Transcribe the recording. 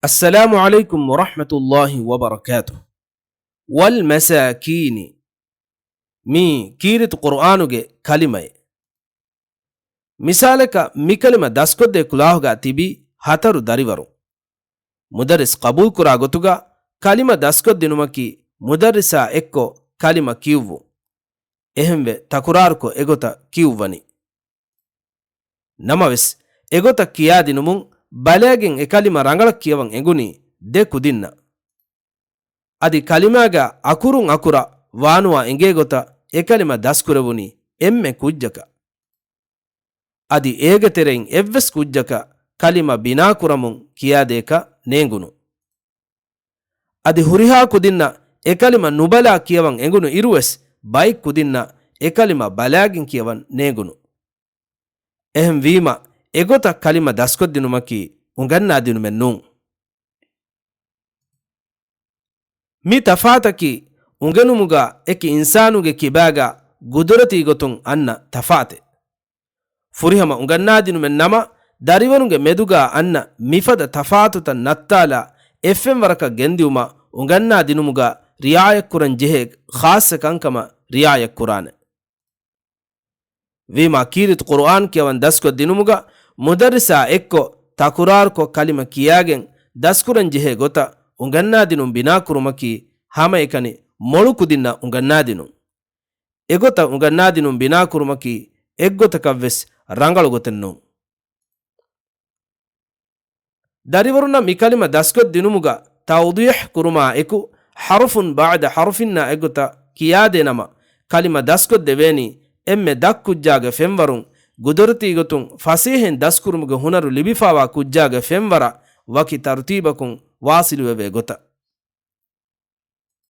السلام عليكم ورحمة الله وبركاته. والمساكين مي كيرت قرآنوغي كلمة مثالك مي كلمة دسكود دي كلاهغا تبي هترو داريورو مدرس قبول كرا غتوغا كلمة دسكود دينومكي مدرسا اكو كلمة كيوو එහෙම්වෙ තකුරාර්කෝ එගොත කිව්වනි නමවෙස් එගොත කියා දිනුමුන් බලයගෙන් එකලිම රංගලක් කියවන් එගුණි දෙ කුදින්න අදි කලිමාගා අකුරුන් අකුර වානුවා එගේ ගොත එකලිම දස්කුරවුනි එම්මෙ කුජ්ජක අදි ඒග තෙරෙන් එව්වස් කුජ්ජක කලිම බිනා කුරමුන් කියා දේක නේගුණු අදි හුරිහා කුදින්න එකලිම නුබලා කියවන් එගුණු ඉරුවස් බයික් කුදින්න එකලිම බලාගින් කියවන් නේගුණු එහෙම් වීම එගොත කලිම දස්කොත් දිනුමකි උගන්නා දිනුමෙන් නුන් මි තෆාතකි උගනුමුගා එකි ඉන්සානුගේ කිබාගා ගුදුරති ගොතුන් අන්න තෆාතේ ෆුරිහම උගන්නා දිනුමෙන් නම දරිවරුගේ මෙදුගා අන්න මිෆද තෆාතුත නත්තාලා එෆ්එම් වරක ගෙන්දියුම උගන්නා දිනුමුගා රියායක් කුරන් ජෙහෙක් ખાસ කංකම රියායක් කුරාන වීමා කීරිත කුර්ආන් කියවන් දස්කො දිනුමුගා මුදරිසා එක්කො තකුරාර්කො කලිම කියාගෙන් දස්කුරන් ජෙහෙ ගොත උගන්නා දිනුම් බිනා කුරුමකි හැම එකනි මොළු කුදින්න උගන්නා දිනුම් එගොත උගන්නා දිනුම් බිනා කුරුමකි එක්ගොතකවස් රංගල ගොතෙන්නු දරිවරුණ මිකලිම දස්කො දිනුමුගා තවදීහ් කුරුමා එකු හරුෆුන් බාද හරුෆින්න එගොත කියා දෙනම කලිම දස්කො දෙවේනි එම්මෙ දක් කුජ්ජාගේ ෆෙම්වරුන් ಗುದರತಿ ಗೊತುಂ ಫಸೀಹೆನ್ ದಸ್ಕುರುಮುಗೆ ಹುನರು ಲಿಬಿಫಾವಾ ಕುಜ್ಜಾಗ ಫೆಂವರ ವಕಿ ತರ್ತೀಬಕುಂ ವಾಸಿಲುವೆವೆ ಗೊತ